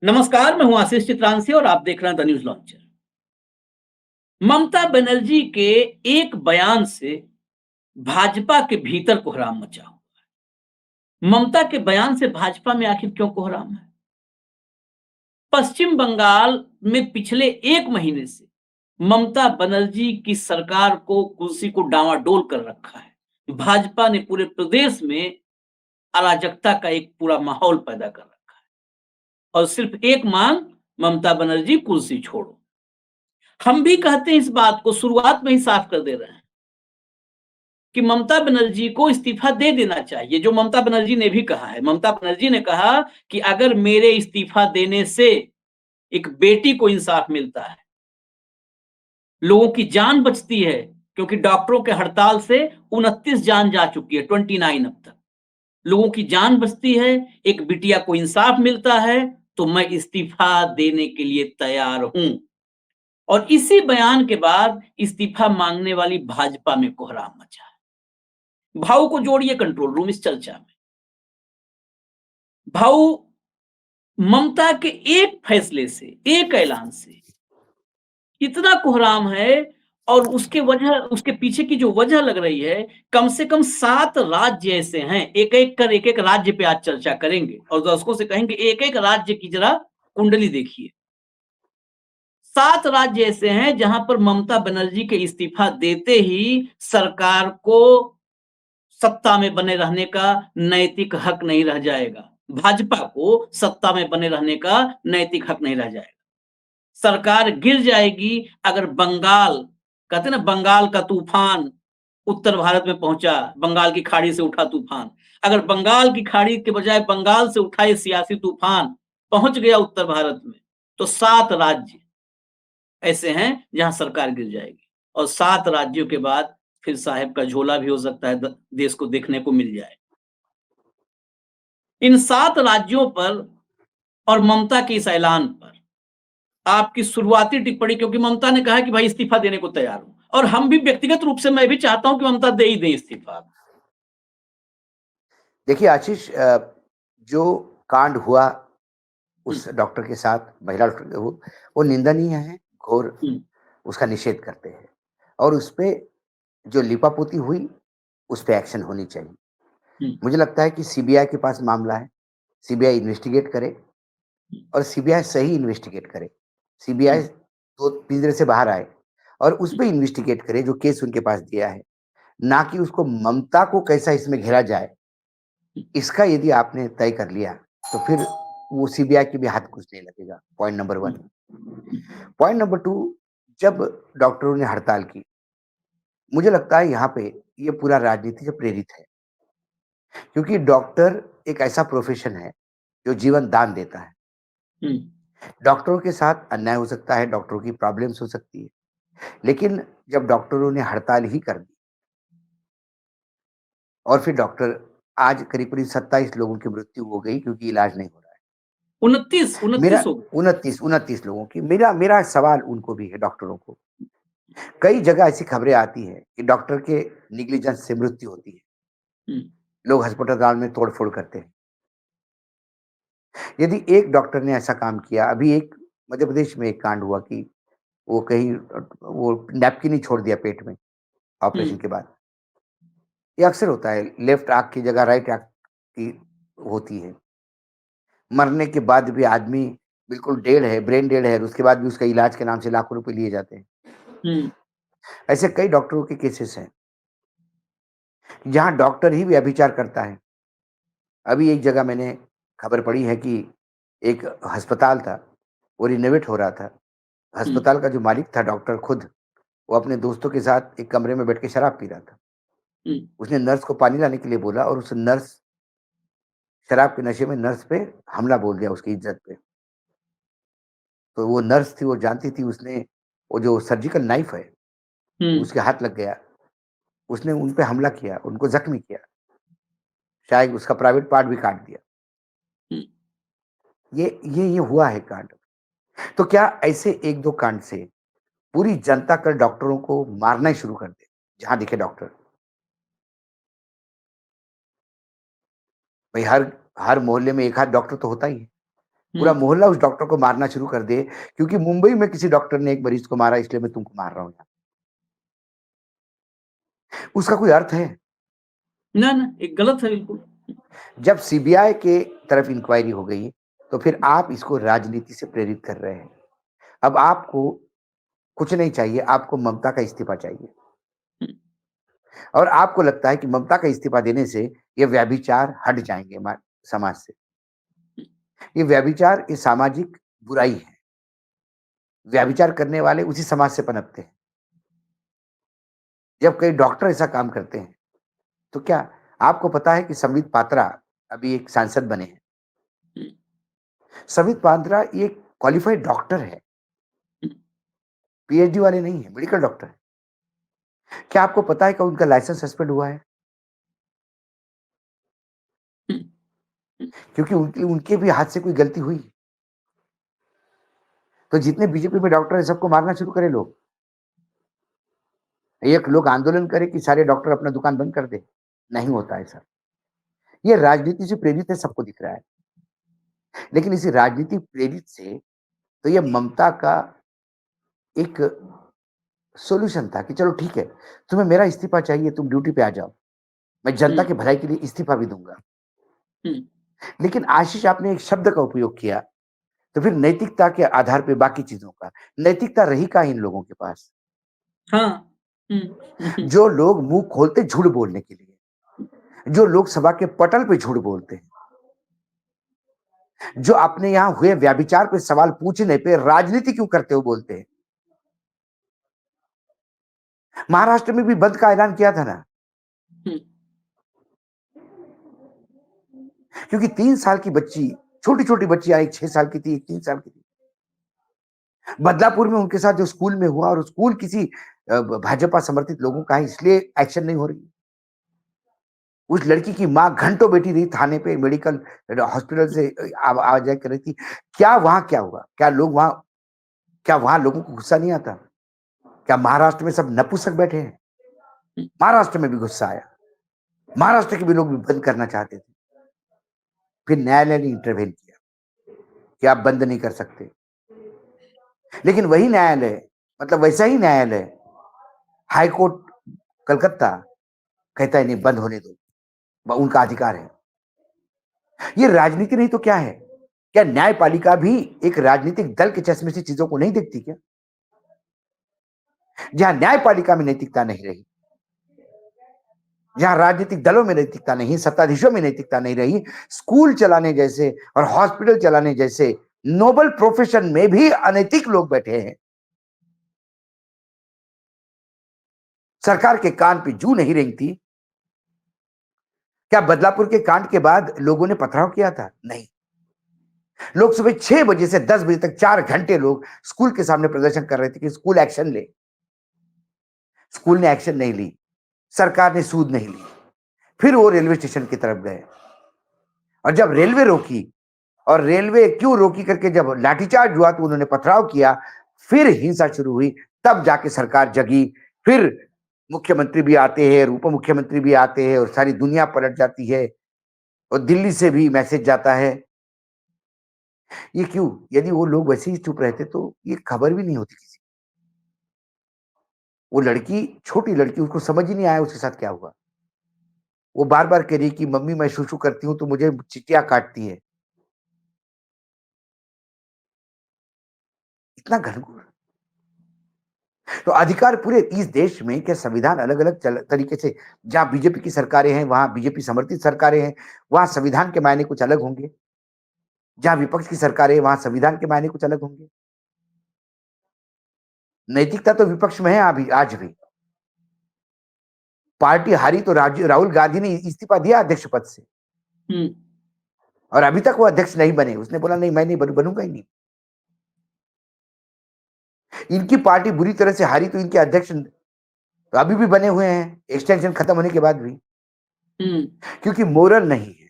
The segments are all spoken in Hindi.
नमस्कार, मैं हूं आशीष चित्रांशी और आप देख रहे हैं the news launcher. Mamata Banerjee के एक बयान से भाजपा के भीतर कोहराम मचा हुआ। ममता के बयान से भाजपा में आखिर क्यों कोहराम है? पश्चिम बंगाल में पिछले एक महीने से ममता बनर्जी की सरकार को कुर्सी को डांवाडोल कर रखा है। भाजपा ने पूरे प्रदेश में अराजकता का एक पूरा माहौल पैदा कर रखा है और सिर्फ एक मांग, ममता बनर्जी कुर्सी छोड़ो। हम भी कहते हैं, इस बात को शुरुआत में ही साफ कर दे रहे हैं कि ममता बनर्जी को इस्तीफा दे देना चाहिए। जो ममता बनर्जी ने भी कहा है, ममता बनर्जी ने कहा कि अगर मेरे इस्तीफा देने से एक बेटी को इंसाफ मिलता है, लोगों की जान बचती है, क्योंकि डॉक्टरों के हड़ताल से 29 जान जा चुकी है, 29 अब तक लोगों की जान बचती है, एक बिटिया को इंसाफ मिलता है, तो मैं इस्तीफा देने के लिए तैयार हूं। और इसी बयान के बाद इस्तीफा मांगने वाली भाजपा में कोहराम मचा है। भाऊ को जोड़िए कंट्रोल रूम इस चर्चा में। भाऊ, ममता के एक फैसले से, एक ऐलान से इतना कोहराम है, और उसके पीछे की जो वजह लग रही है, कम से कम 7 राज्य ऐसे हैं। एक-एक राज्य पे आज चर्चा करेंगे और दर्शकों से कहेंगे एक-एक राज्य की जरा कुंडली देखिए। 7 राज्य ऐसे हैं जहां पर ममता बनर्जी के इस्तीफा देते ही सरकार को सत्ता में बने रहने का नैतिक हक नहीं रह जाएगा। भाजपा को सत्ता में बने रहने का नैतिक हक नहीं रह जाएगा। सरकार गिर जाएगी अगर बंगाल, कहते हैं ना, बंगाल का तूफान उत्तर भारत में पहुंचा, बंगाल की खाड़ी से उठा तूफान। अगर बंगाल की खाड़ी के बजाय बंगाल से उठा ये सियासी तूफान पहुंच गया उत्तर भारत में, तो 7 राज्य ऐसे हैं जहां सरकार गिर जाएगी। और 7 राज्यों के बाद फिर साहेब का झोला भी हो सकता है देश को देखने को मिल जाए। इन 7 राज्यों पर और ममता के इस ऐलान पर आपकी शुरुआती टिप्पणी, क्योंकि ममता ने कहा कि भाई इस्तीफा देने को तैयार हूं, और हम भी व्यक्तिगत रूप से मैं भी चाहता हूं कि ममता दे ही दें इस्तीफा। देखिए आशीष, जो कांड हुआ हम्म, उस डॉक्टर के साथ, महिला डॉक्टर के, वो निंदनीय है, घोर हम्म, उसका निषेध करते हैं। और उस पे जो लिपापोती हुई, उस पे एक्शन होनी चाहिए। हम्म, मुझे लगता है कि सीबीआई के पास मामला है, सीबीआई इन्वेस्टिगेट करे और सीबीआई सही इन्वेस्टिगेट करे। सीबीआई हम्म, तो पिंजरे से बाहर आए और उस पे इन्वेस्टिगेट करे जो केस उनके पास दिया है, ना कि उसको ममता को कैसा इसमें घेरा जाए। इसका यदि आपने तय कर लिया तो फिर वो सीबीआई के भी हाथ कुछ नहीं लगेगा। Point number 1। पॉइंट नंबर 2, जब डॉक्टरों ने हड़ताल की, मुझे लगता है यहाँ पे ये पूरा राजनीति से प्रेरित है, क्योंकि डॉक्टर एक ऐसा प्रोफेशन है जो जीवन दान देता है। हम्म, डॉक्टरों के साथ अन्याय हो सकता है, डॉक्टरों की प्रॉब्लम्स हो सकती है, लेकिन जब डॉक्टरों ने हड़ताल ही कर दी और फिर डॉक्टर, आज करीब-करीब 27 लोगों की मृत्यु हो गई क्योंकि इलाज नहीं हो रहा है। 29 मेरा 29 हो गए। 29 लोगों की, मेरा मेरा सवाल उनको भी है, डॉक्टरों को। कई जगह ऐसी खबरें आती हैं कि डॉक्टर के नेग्लिजेंस से मृत्यु होती है। हम्म, लोग अस्पताल में तोड़-फोड़ करते हैं। यदि एक डॉक्टर ने ऐसा काम किया, अभी एक मध्य प्रदेश में एक कांड हुआ कि वो कहीं वो नैपकिन ही छोड़ दिया पेट में ऑपरेशन हम्म, के बाद। ये अक्सर होता है, लेफ्ट आँख की जगह राइट आँख की होती है। मरने के बाद भी आदमी बिल्कुल डेड है, ब्रेन डेड है, और उसके बाद भी उसका इलाज के नाम से लाखों रुपए लिए जाते हैं। हम्म, ऐसे कई डॉक्टरों के केसेस हैं, जहाँ डॉक्टर ही व्यभिचार करता है। अभी एक जगह मैंने खबर पढ़ी है कि एक अस्पताल था, वो रिनोवेट हो रहा था। हम्म, अस्पताल का जो मालिक था, डॉक्टर खुद, वो अपने दोस्तों के साथ एक कमरे में बैठ के शराब पी रहा था। हम्म, उसने नर्स को पानी लाने के लिए बोला और उस नर्स, शराब के नशे में नर्स पे हमला बोल दिया, उसकी इज़्ज़त पे। तो वो नर्स थी, वो जानती थी, उसने वो जो सर्जिकल नाइफ है, हम्म, उसके हाथ लग गया। उसने उन पे हमला किया, उनको ज़ख्मी किया, शायद उसका प्राइवेट पार्ट भी काट दिया। हम्म, ये हुआ है कांड। तो क्या ऐसे 1-2 कांड से पूरी जनता कल डॉक्टरों को मारना ही शुरू कर दे? जहाँ दिखे डॉक्टर। भई हर हर मोहल्ले में 1 आध डॉक्टर तो होता ही है। पूरा हम्म। मोहल्ला उस डॉक्टर को मारना शुरू कर दे, क्योंकि मुंबई में किसी डॉक्टर ने एक मरीज को मारा, इसलिए मैं तुमको मार रहा हूँ। उसका कोई अर्थ है? ना ना, एक गलत है बिल्कुल। जब सीबीआई के तरफ इंक्वायरी हो गई, तो फिर आप इसको राजनीति से प्रेरित कर रहे हैं। अब आपको कुछ नहीं चाहिए, आपको ममता का इस्तीफा चाहिए। हम्म, और आपको लगता है कि ममता का इस्तीफा देने से ये व्यभिचार हट जाएंगे समाज से। ये व्यभिचार, ये सामाजिक बुराई है। व्यभिचार करने वाले उसी समाज से पनपते हैं। जब कई डॉक्टर ऐसा काम करते हैं, तो क्या आपको पता है कि संबित पात्रा अभी एक सांसद बने हैं? हम्म, संबित पात्रा ये क्वालिफाइड डॉक्टर है, हम्म, पीएचडी वाले नहीं है, मेडिकल डॉक्टर है। क्या आपको पता है कि उनका लाइसेंस सस्पेंड हुआ है? हम्म, हम्म, क्योंकि उनकी उनके भी हाथ से कोई गलती हुई। तो जितने बीजेपी में डॉक्टर है, सबको मारना शुरू करे लोग। एक लोग आंदोलन करे कि सारे डॉक्टर अपना दुकान बंद कर दे। नहीं होता ऐसा। ये राजनीति से प्रेरित है, सबको दिख रहा है। लेकिन इसी राजनीति प्रेरित से तो ये ममता का एक सॉल्यूशन था कि चलो ठीक है, तुम्हें मेरा इस्तीफा चाहिए, तुम ड्यूटी पे आ जाओ, मैं जनता हम्म, की भलाई के लिए इस्तीफा भी दूंगा। हम्म, लेकिन आशीष, आपने एक शब्द का उपयोग किया, तो फिर नैतिकता के आधार पे बाकी चीजों का नैतिकता रही का इन लोगों के पास? हाँ। हम्म, जो लोग मुंह खोलते झूठ बोलने के लिए, जो लोकसभा के पटल पे झूठ बोलते हैं, जो अपने यहां हुए व्याभिचार पे सवाल पूछने पे राजनीति क्यों करते हो बोलते हैं। महाराष्ट्र में भी बंद का ऐलान किया था ना, हम्म, क्योंकि 3 साल की बच्ची, छोटी छोटी बच्ची आई, 6 साल की थी, एक 3 साल की थी। बदलापुर में उनके साथ जो स्कूल में हुआ, और स्कूल किसी भाजपा समर्थित लोगों का है, इसलिए एक्शन नहीं हो रही। उस लड़की की मां घंटों बैठी रही थाने पे, मेडिकल हॉस्पिटल से आवाजाही कर रही थी। क्या वहां क्या हुआ? क्या वहां लोगों को गुस्सा नहीं आता? क्या महाराष्ट्र में सब नपुंसक बैठे हैं? हम्म, महाराष्ट्र में भी गुस्सा आया। महाराष्ट्र के भी लोग भी बंद करना चाहते थे। फिर न्यायालय ने इंटरवेन किया कि आप बंद नहीं कर सकते। लेकिन वही न्यायालय, मतलब वैसा ही न्यायालय, हाई कोर्ट कलकत्ता, कहता है नहीं, बंद होने दो, उनका अधिकार है। ये राजनीति नहीं तो क्या है? क्या न्यायपालिका भी एक राजनीतिक दल के चश्मे से चीजों को नहीं देखती क्या? जहां न्यायपालिका में नैतिकता नहीं रही, जहां राजनीतिक दलों में नैतिकता नहीं, सत्ताधीशों में नैतिकता नहीं रही, स्कूल चलाने जैसे और हॉस्पिटल चलाने जैसे नोबल प्रोफेशन में भी अनैतिक लोग बैठे हैं। सरकार के कान पे जू नहीं रेंगती। क्या बदलापुर के कांड के बाद लोगों ने पथराव किया था? नहीं। लोग सुबह 6 बजे से 10 बजे तक 4 घंटे लोग स्कूल के सामने प्रदर्शन कर रहे थे कि स्कूल एक्शन ले। स्कूल ने एक्शन नहीं ली, सरकार ने सूद नहीं ली। फिर वो रेलवे स्टेशन की तरफ गए, और जब रेलवे रोकी, और रेलवे क्यों रोकी करके जब लाठीचार्ज हुआ तो उन्होंने पथराव किया, फिर हिंसा शुरू हुई, तब जाके सरकार जगी। फिर मुख्यमंत्री भी आते हैं, उप मुख्यमंत्री भी आते हैं, और सारी दुनिया पलट जाती है, और दिल्ली से भी मैसेज जाता है। ये क्यों? यदि वो लोग वैसे ही चुप रहते तो ये खबर भी नहीं होती किसी। वो लड़की, छोटी लड़की, उसको समझ ही नहीं आया उसके साथ क्या हुआ। वो बार बार कह रही कि मम्मी मैं शूशू करती हूँ तो मुझे चिट्टियां काटती है। इतना घनघोर। तो अधिकार पूरे इस देश में, क्या संविधान अलग अलग तरीके से, जहां बीजेपी की सरकारें हैं, वहां बीजेपी समर्थित सरकारें हैं, वहां संविधान के मायने कुछ अलग होंगे। जहां विपक्ष की सरकारें हैं, वहां संविधान के मायने कुछ अलग होंगे। नैतिकता तो विपक्ष में है अभी, आज भी। पार्टी हारी तो राहुल गांधी ने इस्तीफा दिया अध्यक्ष पद से, हम्म, और अभी तक वो अध्यक्ष नहीं बने। उसने बोला नहीं, मैं नहीं बनूंगा ही नहीं। इनकी पार्टी बुरी तरह से हारी तो इनके अध्यक्ष तो अभी भी बने हुए हैं, एक्सटेंशन खत्म होने के बाद भी। हम्म, क्योंकि मोरल नहीं है।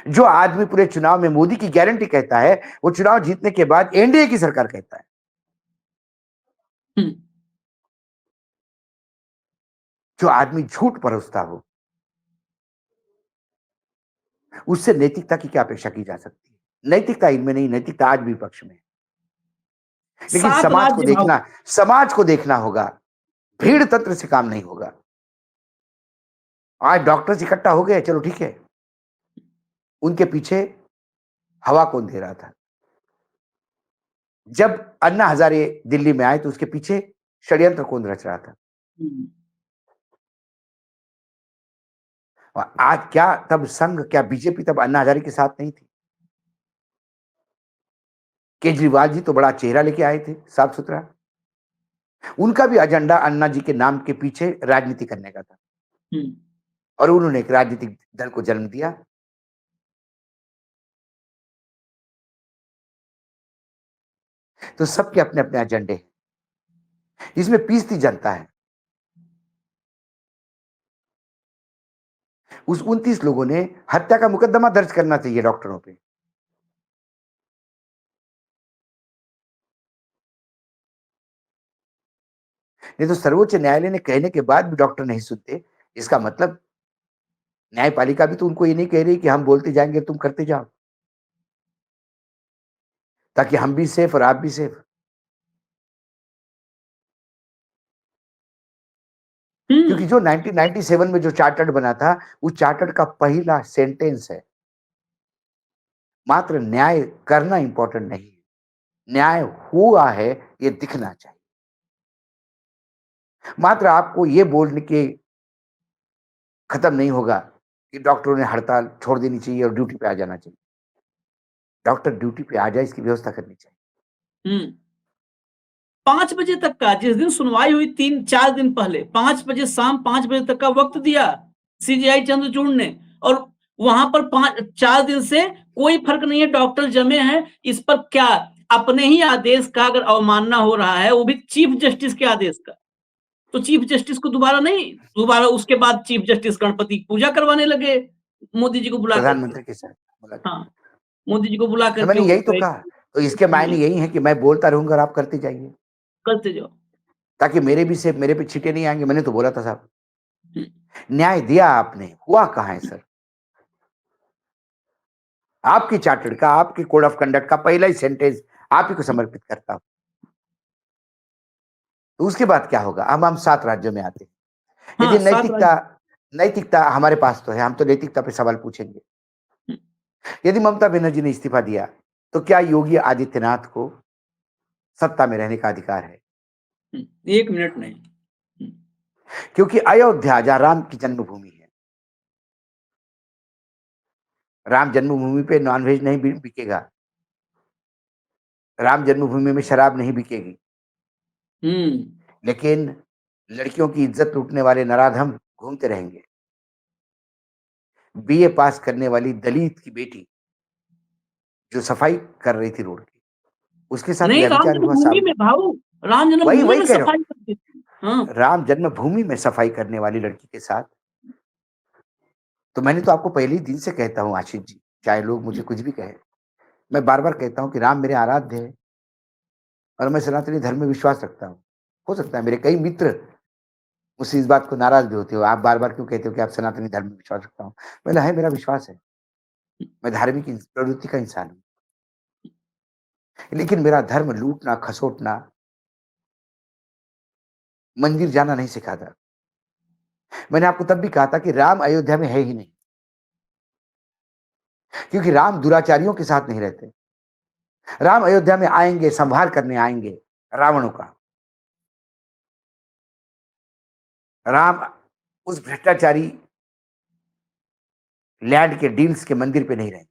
जो आदमी पूरे चुनाव में मोदी की गारंटी कहता है, वो चुनाव जीतने के बाद एनडीए की सरकार कहता है। हम्म, जो आदमी झूठ परोसता हो, उससे नैतिकता की क्या अपेक्षा की जा सकती है? नैतिकता इनमें नहीं, नैतिकता आज भी विपक्ष में है। लेकिन 7 राज्य भाव समाज को देखना होगा, भीड़ तंत्र से काम नहीं होगा। आज डॉक्टर्स इकट्ठा हो गए, चलो ठीक है, उनके पीछे हवा कौन दे रहा था? जब अन्ना हजारे दिल्ली में आए तो उसके पीछे षड्यंत्र कौन रच रहा था? हुँ, और आज क्या तब संघ, क्या बीजेपी तब अन्ना हजारे के साथ नहीं थी? केजरीवाल जी तो बड़ा चेहरा लेके आए थे, साफ सुथरा। उनका भी एजेंडा अन्ना जी के नाम के पीछे राजनीति करने का था, हुँ, और उन्होंने एक राजनीतिक दल को जन्म दिया। तो सबके अपने अपने एजेंडे हैं, इसमें पीसती जनता है। उस 29 लोगों ने हत्या का मुकदमा दर्ज करना चाहिए डॉक्टरों पे। नहीं तो सर्वोच्च न्यायालय ने कहने के बाद भी डॉक्टर नहीं सुनते, इसका मतलब न्यायपालिका भी तो उनको ये नहीं कह रही कि हम बोलते जाएंगे तुम करते जाओ, ताकि हम भी सेफ और आप भी सेफ। क्योंकि हुँ, जो 1997 में जो चार्टर्ड बना था, उस चार्टर्ड का पहला सेंटेंस है, मात्र न्याय करना इंपॉर्टेंट नहीं है, न्याय हुआ है ये दिखना चाहिए। मात्र आपको ये बोलने के खत्म नहीं होगा कि डॉक्टरों ने हड़ताल छोड़ देनी चाहिए और ड्यूटी पे आ जाना चाहिए। डॉक्टर ड्यूटी पे आ जाए, इसकी व्यवस्था करनी चाहिए। हुँ। 5 बजे तक का जिस दिन सुनवाई हुई 3-4 दिन पहले 5 बजे शाम 5 बजे तक का वक़्त दिया सीजेआई चंद्रचूड़ ने और वहाँ पर 4 दिन से कोई फ़र्क नहीं है, डॉक्टर जमे हैं, इस पर क्या अपने ही आदेश का अगर अवमानना हो रहा है, वो भी चीफ जस्टिस के आदेश का, तो चीफ जस्टिस को दोबारा उसके बाद चीफ जस्टिस गणपति की पूजा करवाने लगे, मोदी जी को बुला करके। प्रधानमंत्री के साथ मुलाकात। हाँ, मोदी जी को बुला तो करके मैंने वो यही तो कहे कहा। तो इसके हुँ, मायने यही है कि मैं बोलता रहूँगा और आप करते जाइए, करते जाओ। ताकि मेरे पे छींटे नहीं आएँगे। मैंने तो बोला था साहब, हुँ, न्याय दिया आपने, हुआ कहाँ है सर? आपकी चार्टर्ड का, आपके कोड ऑफ कंडक्ट का पहला ही सेंटेंस आप ही को हुँ। समर्पित करता हूँ। तो उसके बाद क्या होगा? अब हम 7 राज्यों में आते हैं। हाँ, यदि 7 राज्य नैतिकता हमारे पास तो है, हम तो नैतिकता पे सवाल पूछेंगे। हुँ, यदि ममता बनर्जी ने इस्तीफा दिया, तो क्या योगी आदित्यनाथ को सत्ता में रहने का अधिकार है? हुँ, 1 मिनट नहीं। हुँ, क्योंकि अयोध्या जहाँ राम की जन्मभूमि है, राम जन्मभूमि पे नॉनवेज नहीं बिकेगा, राम जन्मभूमि में शराब नहीं बिकेगी, हुँ, लेकिन लड़कियों की इज्जत लूटने वाले नराधम घूमते रहेंगे। बीए पास करने वाली दलित की बेटी जो सफाई कर रही थी रोड की, उसके साथ नहीं राम व्यभिचार हुआ जन्मभूमि सामने। में भाऊ, राम वही जन्मभूमि वही में कह रहा हूँ, सफाई करती थी। हाँ, राम जन्मभूमि में सफाई करने वाली लड़की के साथ। तो मैंने तो आपको पहले ही दिन से कहता हूँ आशीष जी, चाहे लोग मुझे हुँ, कुछ भी कहें, मैं बार-बार कहता हूँ कि राम मेरे आराध्य हैं और मैं सनातनी धर्म में विश्वास रखता हूँ। हो सकता है मेरे कई मित्र मुझसे इस बात को नाराज़ भी होते हो, आप बार-बार क्यों कहते हो कि आप सनातनी धर्म में विश्वास रखता हूँ? मैंने है, मेरा विश्वास है। मैं धार्मिक प्रवृत्ति का इंसान हूँ। लेकिन मेरा धर्म लूटना, खसोटना, मंदिर जाना नहीं सिखाता। मैंने आपको तब भी कहा था कि राम अयोध्या में है ही नहीं, क्योंकि राम दुराचारियों के साथ नहीं रहते। राम अयोध्या में आएँगे, संहार करने आएँगे रावणों का। राम उस भ्रष्टाचारी लैंड के डील्स के मंदिर पे नहीं रहेंगे।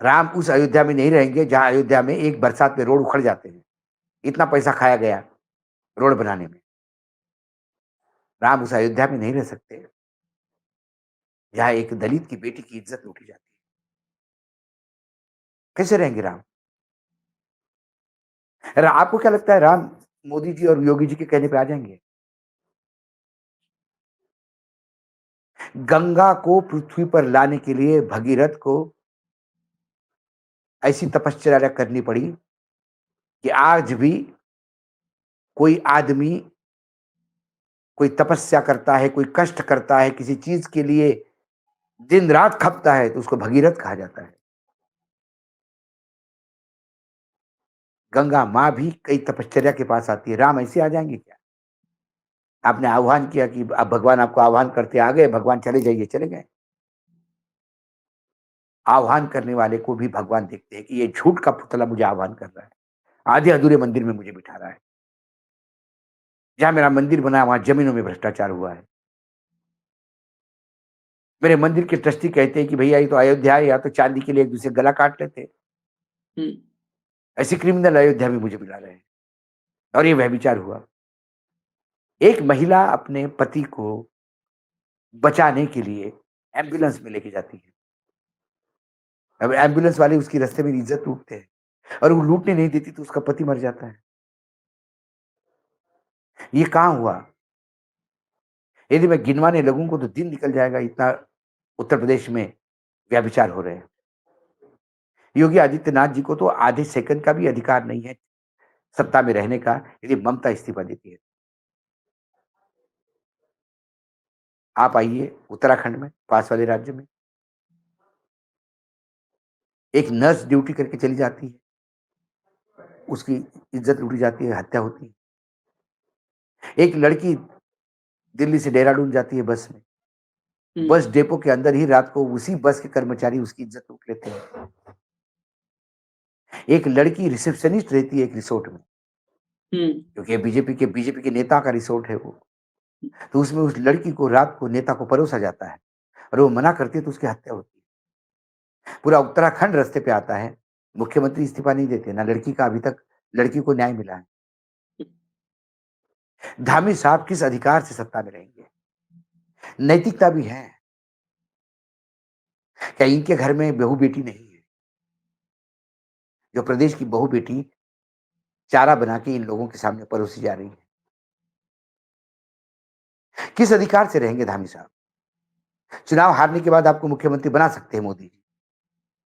राम उस अयोध्या में नहीं रहेंगे जहाँ अयोध्या में एक बरसात में रोड उखड़ जाते हैं। इतना पैसा खाया गया रोड बनाने में। राम उस अयोध्या में नहीं रह सकते जहाँ एक दलित की बेटी की इज्जत लूटी जाती है। कैसे रहेंगे राम? आपको क्या लगता है राम मोदी जी और योगी जी के कहने पे आ जाएँगे? गंगा को पृथ्वी पर लाने के लिए भगीरथ को ऐसी तपश्चर्या करनी पड़ी कि आज भी कोई आदमी कोई तपस्या करता है, कोई कष्ट करता है, किसी चीज़ के लिए दिन रात खपता है तो उसको भगीरथ कहा जाता है। गंगा माँ भी कई तपश्चर्या के पास आती है। राम ऐसे आ जाएंगे क्या? आपने आह्वान किया कि अब भगवान आपको आह्वान करते आ गए, भगवान चले जाइए, चले गए। आह्वान करने वाले को भी भगवान देखते हैं कि ये झूठ का पुतला मुझे आह्वान कर रहा है, आधे अधूरे मंदिर में मुझे बिठा रहा है। जहां मेरा मंदिर बना है वहां जमीनों में भ्रष्टाचार हुआ है। मेरे मंदिर के ट्रस्टी कहते हैं कि भैया ये तो अयोध्या है, या तो चांदी के लिए एक दूसरे गला काट लेते हैं। हम्म, ऐसे क्रिमिनल अयोध्या में मुझे मिला रहे हैं, और ये व्यभिचार हुआ। एक महिला अपने पति को बचाने के लिए एम्बुलेंस में लेके जाती है। अब एम्बुलेंस वाले उसकी रास्ते में इज्जत लूटते हैं, और वो लूटने नहीं देती तो उसका पति मर जाता है। ये कहाँ हुआ? यदि मैं गिनवाने लगूं को तो दिन निकल जाएगा, इतना उत्तर प्रदेश में व्यभिचार हो रहे हैं। योगी आदित्यनाथ जी को तो आधे सेकंड का भी अधिकार नहीं है सत्ता में रहने का, यदि ममता इस्तीफा देती है। आप आइए उत्तराखंड में, पास वाले राज्य में, एक नर्स ड्यूटी करके चली जाती है, उसकी इज्जत लूटी जाती है, हत्या होती है। एक लड़की दिल्ली से देहरादून जाती है बस में, बस डेपो के अंदर ही रात को उसी बस के कर्मचारी उसकी इज्जत लूट लेते हैं। एक लड़की रिसेप्शनिस्ट रहती है एक रिसोर्ट में, क्योंकि बीजेपी के नेता का रिसोर्ट है वो, तो उसमें उस लड़की को रात को नेता को परोसा जाता है, और वो मना करती है तो उसकी हत्या होती है। पूरा उत्तराखंड रास्ते पे आता है, मुख्यमंत्री इस्तीफा नहीं देते, ना लड़की का अभी तक लड़की को न्याय मिला है। धामी साहब किस अधिकार से सत्ता में रहेंगे? नैतिकता भी है क्या? इनके घर में बहू बेटी नहीं है? जो प्रदेश की बहू बेटी चारा बना के इन लोगों के सामने परोसी जा रही है, किस अधिकार से रहेंगे धामी साहब? चुनाव हारने के बाद आपको मुख्यमंत्री बना सकते हैं मोदी जी,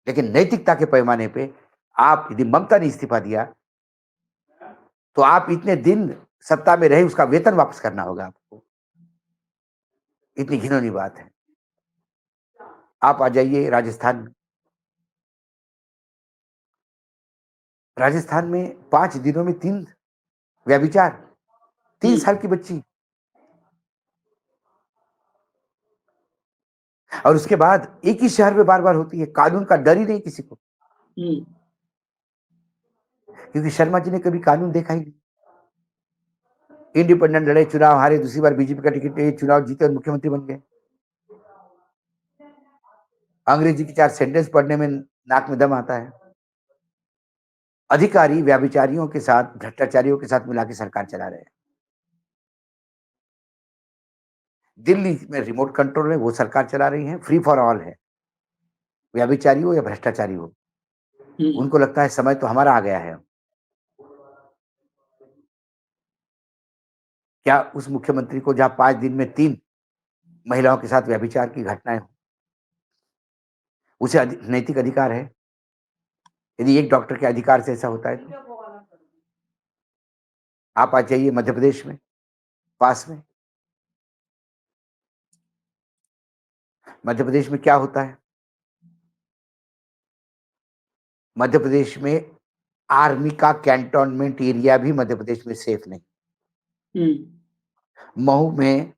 लेकिन नैतिकता के पैमाने पे आप यदि ममता ने इस्तीफा दिया तो आप इतने दिन सत्ता में रहे, उसका वेतन वापस करना होगा आपको। इतनी घिनौनी बात है। आप आ जाइए राजस्थान में। राजस्थान में 5 दिनों में 3 व्यभिचार, 3 साल की बच्ची, और उसके बाद एक ही शहर में बार-बार होती है। कानून का डर ही नहीं किसी को, क्योंकि शर्मा जी ने कभी कानून देखा ही नहीं। इंडिपेंडेंट लड़े, चुनाव हारे, दूसरी बार बीजेपी का टिकट लिए, चुनाव जीते और मुख्यमंत्री बन गए। अंग्रेजी की 4 सेंटेंस पढ़ने में नाक में दम आता है। अधिकारी व्यभिचारियों के साथ, भ्रष्टाचारियों के साथ मिला के सरकार चला रहे हैं। दिल्ली में रिमोट कंट्रोल है, वो सरकार चला रही है, फ्री फॉर ऑल है, व्यभिचारी हो या भ्रष्टाचारी हो। उनको लगता है समय तो हमारा आ गया है। क्या उस मुख्यमंत्री को जहां 5 दिन में 3 महिलाओं के साथ व्यभिचार की घटनाएं हो, उसे नैतिक अधिकार है? यदि एक डॉक्टर के अधिकार से ऐसा होता है तो आप आ जाइए मध्य प्रदेश में, पास में। मध्य प्रदेश में क्या होता है? मध्य प्रदेश में आर्मी का कैंटोनमेंट एरिया भी मध्य प्रदेश में सेफ नहीं। मऊ में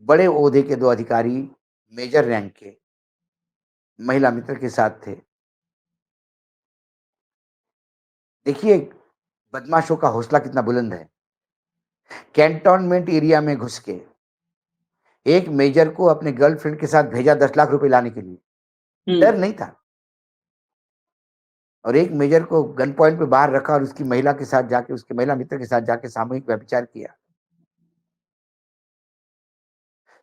बड़े ओहदे के 2 अधिकारी मेजर रैंक के महिला मित्र के साथ थे। देखिए बदमाशों का हौसला कितना बुलंद है। कैंटोनमेंट एरिया में घुस के एक मेजर को अपने गर्लफ्रेंड के साथ भेजा 10 लाख रुपए लाने के लिए। डर नहीं था, और एक मेजर को गन पॉइंट पे बाहर रखा और उसकी महिला के साथ जाके, उसके महिला मित्र के साथ जाके सामूहिक व्यभिचार किया।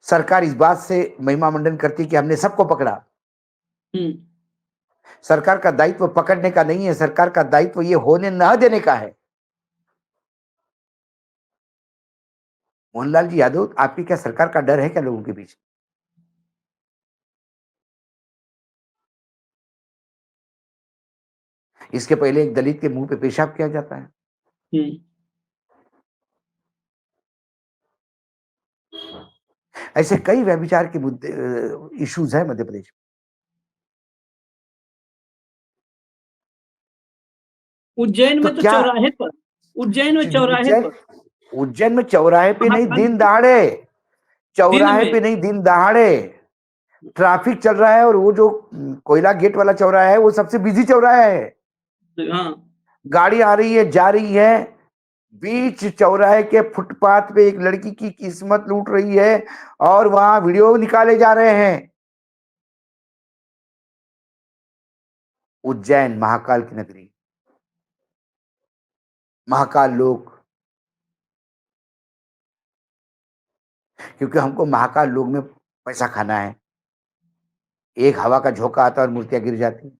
सरकार इस बात से महिमा मंडन करती कि हमने सबको पकड़ा। सरकार का दायित्व पकड़ने का नहीं है, सरकार का दायित्व ये होने न देने का है। मोहनलाल जी यादव, आपकी क्या सरकार का डर है क्या लोगों के बीच? इसके पहले एक दलित के मुंह पे पेशाब किया जाता है। ऐसे कई व्यभिचार के मुद्दे इश्यूज है मध्य प्रदेश उज्जैन में। में तो तो क्या चौराहे पर, उज्जैन में चौराहे उज्जैन पर उज्जैन में चौराहे पे नहीं, महाकाल दिन दहाड़े दिन चौराहे में। पे नहीं, दिन दहाड़े ट्रैफिक चल रहा है, और वो जो कोयला गेट वाला चौराहा है वो सबसे बिजी चौराहा है। हाँ, गाड़ी आ रही है, जा रही है, बीच चौराहे के फुटपाथ पे एक लड़की की किस्मत लूट रही है और वहां वीडियो निकाले जा रहे हैं। उज्जैन महाकाल की नगरी, महाकाल लोक, क्योंकि हमको महाकाल लोक में पैसा खाना है। एक हवा का झोंका आता है और मूर्तियां गिर जाती हैं।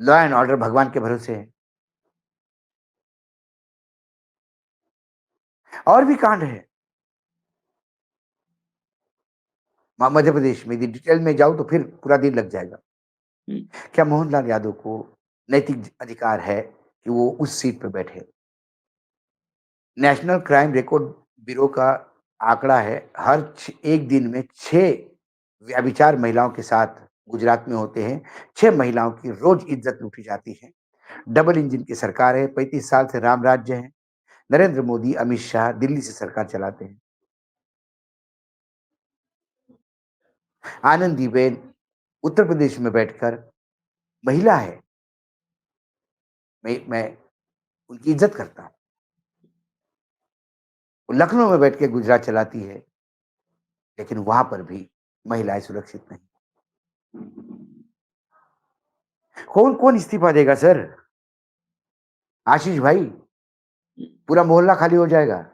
लॉ एंड ऑर्डर भगवान के भरोसे है। और भी कांड है मध्य प्रदेश में, यदि डिटेल में जाऊं तो फिर पूरा दिन लग जाएगा। क्या मोहनलाल यादव को नैतिक अधिकार है कि वो उस सीट पर बैठे? नेशनल क्राइम रिकॉर्ड ब्यूरो का आंकड़ा है, हर एक दिन में 6 व्यभिचार महिलाओं के साथ गुजरात में होते हैं। 6 महिलाओं की रोज इज्जत लूटी जाती है। डबल इंजन की सरकार है, 35 साल से राम राज्य है। नरेंद्र मोदी, अमित शाह दिल्ली से सरकार चलाते हैं। आनंदीबेन उत्तर प्रदेश में बैठकर महिला है, मैं उनकी इज्जत करता हूं। वो लखनऊ में बैठ के गुजरात चलाती है, लेकिन वहां पर भी महिलाएं सुरक्षित नहीं। कौन कौन इस्तीफा देगा सर? आशीष भाई, पूरा मोहल्ला खाली हो जाएगा।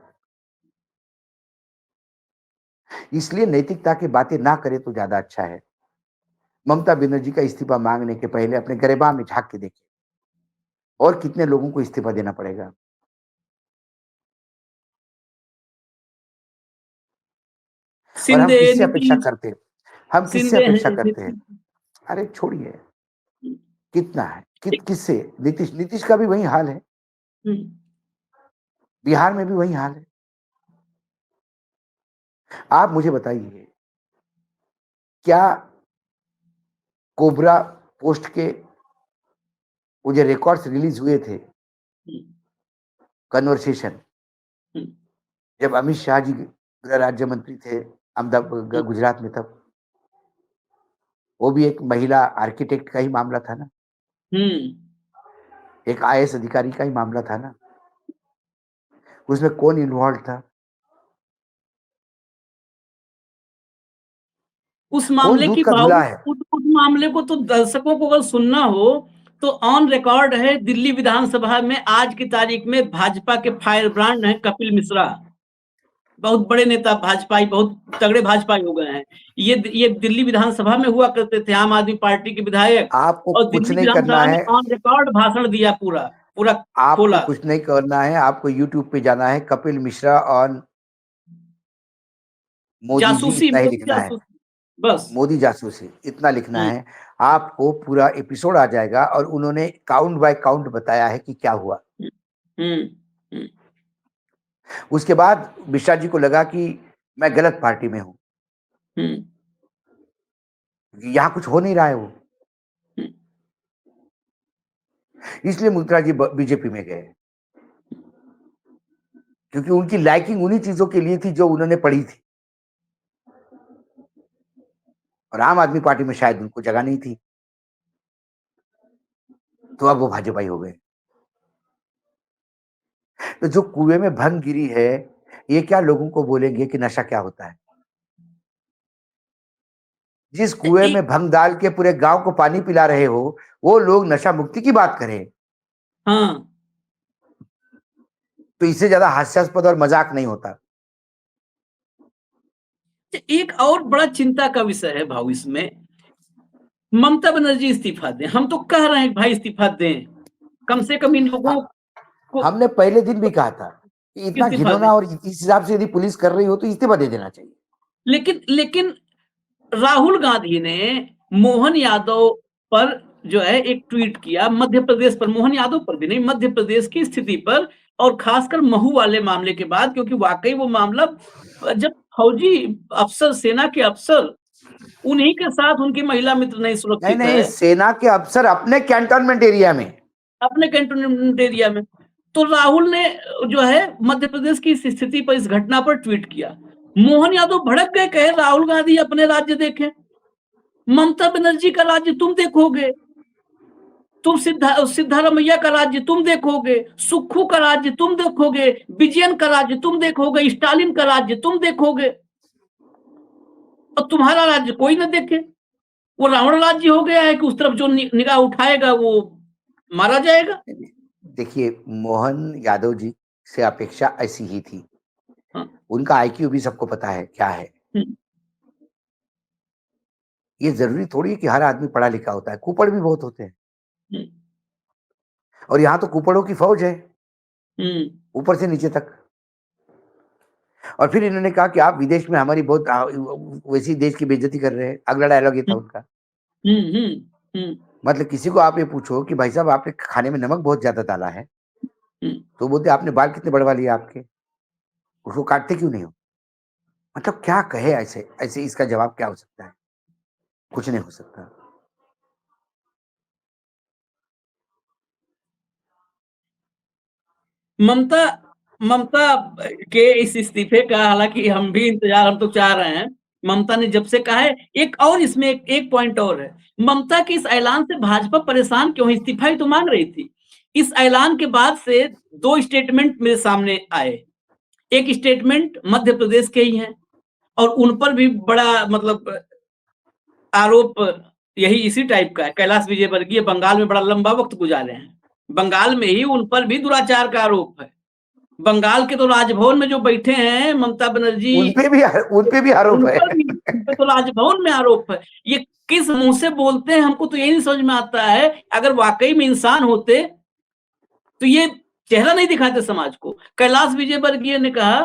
इसलिए नैतिकता की बातें ना करें तो ज्यादा अच्छा है। ममता बनर्जी का इस्तीफा मांगने के पहले अपने गिरेबान में झांक के देखें, और कितने लोगों को इस्तीफा देना पड़ेगा। और हम शिंदे, किससे अपेक्षा नीतीश, करते हैं? हम किससे शिंदे अपेक्षा हैं करते हैं? अरे छोड़िए, कितना है, किससे? नीतीश, नीतीश का भी वही हाल है, बिहार में भी वही हाल है। आप मुझे बताइए, क्या कोबरा पोस्ट के वो जो रिकॉर्ड्स रिलीज हुए थे, कन्वर्सेशन, जब अमित शाह जी गृह राज्य मंत्री थे अहमदाबाद गुजरात में, तब वो भी एक महिला आर्किटेक्ट का ही मामला था ना, एक आईएएस अधिकारी का ही मामला था ना। उसमें कौन इन्वॉल्व था? उस कौन मामले की दूध का धुला है? उस मामले को तो दर्शकों को अगर सुनना हो तो ऑन रिकॉर्ड है, दिल्ली विधानसभा में आज की तारीख में भाजपा के फायर ब्रांड हैं कपिल मिश्रा, बहुत बड़े नेता भाजपाई, बहुत तगड़े भाजपाई हो गए हैं। ये दिल्ली विधानसभा में हुआ करते थे, आम आदमी पार्टी के विधायक, आपको और कुछ दिल्ली नहीं करना विधानसभा में है, ऑन रिकॉर्ड भाषण दिया, पूरा पूरा आपको खोला। कुछ नहीं करना है, आपको यूट्यूब पे जाना है, कपिल मिश्रा और मोदी जी, जासूसी, इतना ही मोदी लिखना है। जासूसी, बस। मोदी जासूसी, इतना लिखना हम्म है। आपको पूरा एपिसोड आ जाएगा, और उन्होंने काउंट बाय काउंट बताया है कि क्या हुआ। हम्म हम्म उसके बाद मिश्रा जी को लगा कि मैं गलत पार्टी में हूं, हम्म यहां कुछ हो नहीं रहा है वो, हम्म। इसलिए मुद्रा जी बीजेपी में गए, क्योंकि उनकी लाइकिंग उन्हीं चीजों के लिए थी जो उन्होंने पढ़ी थी, और आम आदमी पार्टी में शायद उनको जगह नहीं थी, तो अब वो भाजपाई हो गए। तो जो कुएं में भंग गिरी है, ये क्या लोगों को बोलेंगे कि नशा क्या होता है? जिस कुएं में भंग डाल के पूरे गांव को पानी पिला रहे हो, वो लोग नशा मुक्ति की बात करें, हाँ, तो इससे ज्यादा हास्यास्पद और मजाक नहीं होता। एक और बड़ा चिंता का विषय है भाऊ इसमें, ममता बनर्जी इस्तीफा दें, हम तो कह रहे हैं भाई इस्तीफा दें, कम से कम इन लोगों को हमने पहले दिन भी कहा था कि इतना इस्तीफा दें। घिनौना और इस हिसाब से यदि पुलिस कर रही हो तो इस्तीफा दे देना चाहिए। लेकिन लेकिन राहुल गांधी ने मोहन यादव पर जो है एक ट्वीट किया, मध्य प्रदेश पर, मोहन यादव पर भी नहीं, मध्य प्रदेश की स्थिति पर, और खासकर महू वाले मामले के बाद, क्योंकि वाकई वो मामला जब फौजी अफसर, सेना के अफसर, उन्हीं के साथ उनकी महिला मित्र नहीं नहीं सुरक्षित नहीं, है सेना के अफसर अपने कैंटोनमेंट एरिया में। अपने कैंटोनमेंट एरिया में। तो राहुल ने जो है मध्य प्रदेश की इस स्थिति पर, इस घटना पर ट्वीट किया। मोहन यादव भड़क गए, कहे राहुल गांधी अपने राज्य देखें, ममता बनर्जी का राज्य तुम देखोगे, तुम सिद्धारमैया का राज्य तुम देखोगे, सुक्खू का राज्य तुम देखोगे, विजयन का राज्य तुम देखोगे, स्टालिन का राज्य तुम देखोगे, और तुम्हारा राज्य कोई न देखे। वो रावण राज्य हो गया है कि उस तरफ जो निगाह उठाएगा वो मारा जाएगा। देखिए, मोहन यादव जी से अपेक्षा ऐसी ही थी। हाँ। उनका आईक्यू भी सबको पता है क्या है। ये जरूरी थोड़ी है कि हर आदमी पढ़ा लिखा होता है, कुपड़ भी बहुत होते हैं। और यहाँ तो कुपड़ों की फौज है, ऊपर से नीचे तक। और फिर इन्होंने कहा कि आप विदेश में हमारी बहुत वैसी देश की बेइज्जती कर रहे हैं। अगला डायलॉग ये था उनका। मतलब किसी को आप ये पूछो कि भाई साहब आपने खाने में नमक बहुत ज्यादा डाला है, तो बोलते आपने बाल कितने बढ़वा लिए आपके, उसको काटते क्यों नहीं हो? मतलब क्या कहे, ऐसे ऐसे इसका जवाब क्या हो सकता है? कुछ नहीं हो सकता। ममता ममता के इस इस्तीफे का हालांकि हम भी इंतजार, हम तो चाह रहे हैं। ममता ने जब से कहा है, एक और इसमें एक पॉइंट और है, ममता के इस ऐलान से भाजपा परेशान क्यों है? इस्तीफा ही तो मांग रही थी। इस ऐलान के बाद से दो स्टेटमेंट मेरे सामने आए। एक स्टेटमेंट मध्य प्रदेश के ही हैं, और उन पर भी बड़ा मतलब आरोप यही इसी टाइप का है। कैलाश विजयवर्गीय बंगाल में बड़ा लंबा वक्त गुजारे हैं, बंगाल में ही उन पर भी दुराचार का आरोप है। बंगाल के तो राजभवन में जो बैठे हैं ममता बनर्जी, उन पे भी आरोप है। उन पे तो राजभवन में आरोप है। ये किस मुंह से बोलते हैं, हमको तो यही नहीं समझ में आता है। अगर वाकई में इंसान होते तो ये चेहरा नहीं दिखाते समाज को। कैलाश विजयवर्गीय ने कहा,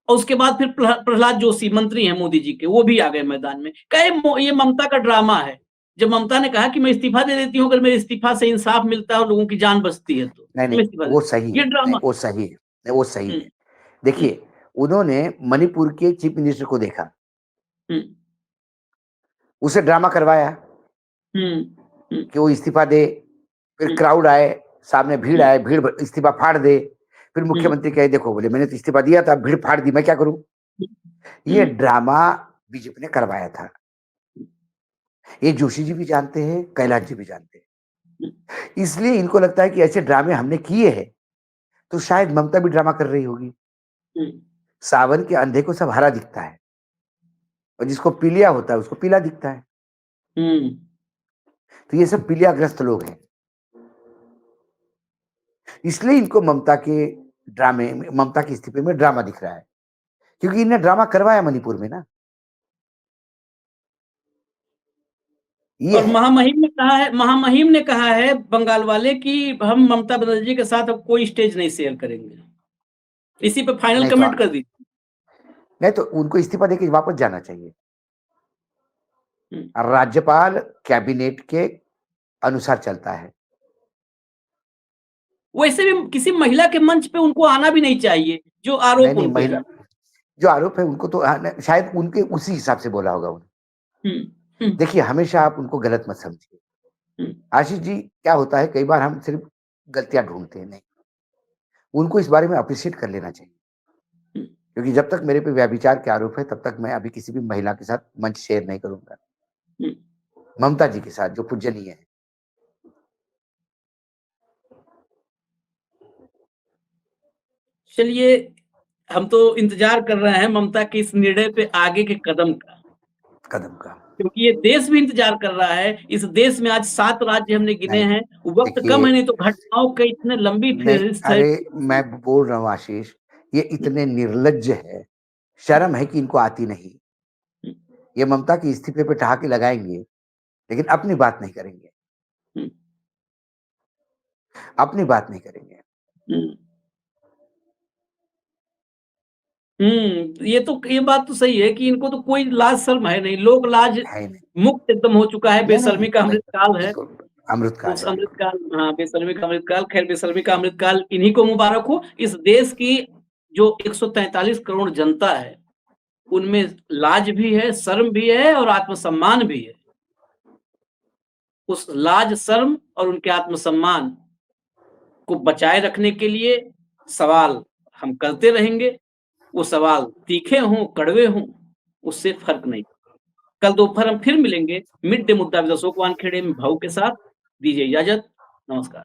और उसके बाद फिर प्रहलाद जोशी मंत्री हैं मोदी जी के, वो भी आ गए मैदान में, कहे ये ममता का ड्रामा है। जब ममता ने कहा कि मैं इस्तीफा दे देती हूँ, अगर मेरे इस्तीफा से इंसाफ मिलता है और लोगों की जान बचती है तो नहीं मैं नहीं, इस्तीफा वो दे, सही ये है। नहीं, ड्रामा। वो सही है। नहीं, वो सही है। हम्म, देखिए, उन्होंने मणिपुर के चीफ मिनिस्टर को देखा, हम्म, उसे ड्रामा करवाया कि वो इस्तीफा दे। फिर क्राउड आए, सामने भीड़ आए, भीड़ इस्तीफा फाड़ दे। फिर मुख्यमंत्री कहे देखो, बोले मैंने तो इस्तीफा दिया था, भीड़ फाड़ दी, मैं क्या करूं? ये ड्रामा बीजेपी ने करवाया था। ये जोशी जी भी जानते हैं, कैलाश जी भी जानते हैं। इसलिए इनको लगता है कि ऐसे ड्रामे हमने किए हैं, तो शायद ममता भी ड्रामा कर रही होगी। सावन के अंधे को सब हरा दिखता है, और जिसको पीलिया होता है उसको पीला दिखता है। तो ये सब पीलियाग्रस्त लोग हैं। इसलिए इनको ममता के ड्रामे में, ममता के इस्तीफे में ड्रामा दिख रहा है, क्योंकि इन्हें ड्रामा करवाया मणिपुर में ना। ये और है। महामहिम ने कहा है बंगाल वाले कि हम ममता बनर्जी के साथ अब कोई स्टेज नहीं शेयर करेंगे। इसी पे फाइनल नहीं तो कमेंट कर दी। नहीं तो उनको इस्तीफा देके वापस जाना चाहिए। राज्यपाल कैबिनेट के अनुसार चलता है। वैसे भी किसी महिला के मंच पे उनको आना भी नहीं चाहिए, जो नहीं आरोप नहीं, उन पे महिला है। जो आरोप है उनको तो शायद उनके उसी हिसाब से बोला होगा उन्हें। देखिए, हमेशा आप उनको गलत मत समझिए। आशीष जी, क्या होता है कई बार हम सिर्फ गलतियां ढूंढते हैं, नहीं, उनको इस बारे में अप्रिशिएट कर लेना चाहिए। क्योंकि जब तक मेरे पे व्यभिचार के आरोप है, तब तक मैं अभी किसी भी महिला के साथ मंच शेयर नहीं करूंगा। ममता जी के साथ जो पूजनीय है। चलिए, हम तो इंतजार कर रहे हैं ममता के इस निर्णय पे आगे के कदम का, क्योंकि ये देश भी इंतजार कर रहा है। इस देश में आज 7 राज्य हमने गिने नहीं, हैं, वक्त कम है, देखिए, नहीं तो घटनाओं के इतने लंबी नहीं, फेहरिस्त है। अरे मैं बोल रहा हूँ आशीष, ये इतने निर्लज्ज है, शर्म है कि इनको आती नहीं। ये ममता के इस्तीफे पे ठहाके लगाएंगे, लेकिन अपनी बात नहीं करेंगे। अपनी बात नहीं करेंगे। ये बात तो सही है कि इनको तो कोई लाज शर्म है नहीं, लोक लाज है नहीं। मुक्त एकदम हो चुका है, नहीं नहीं बेशर्मी का नहीं, अमृतकाल है। बिल्कुल अमृतकाल उस है। अमृतकाल, हाँ, बेशर्मी का अमृतकाल, खैर बेशर्मी का अमृतकाल इन्हीं को मुबारक हो। इस देश की जो 143 करोड़ जनता है, उनमें लाज भी है, शर्म भी है और आत्मसम्मान भी है। उस लाज, शर्म और उनके आत्मसम्मान को बचाए रखने के लिए सवाल हम करते रहेंगे। वो सवाल तीखे हों, कड़वे हों, उससे फ़र्क नहीं। कल दोपहर हम फिर मिलेंगे मिड डे मुद्दा विद अशोक वानखेड़े में भाऊ के साथ। दीजिए इजाज़त। नमस्कार।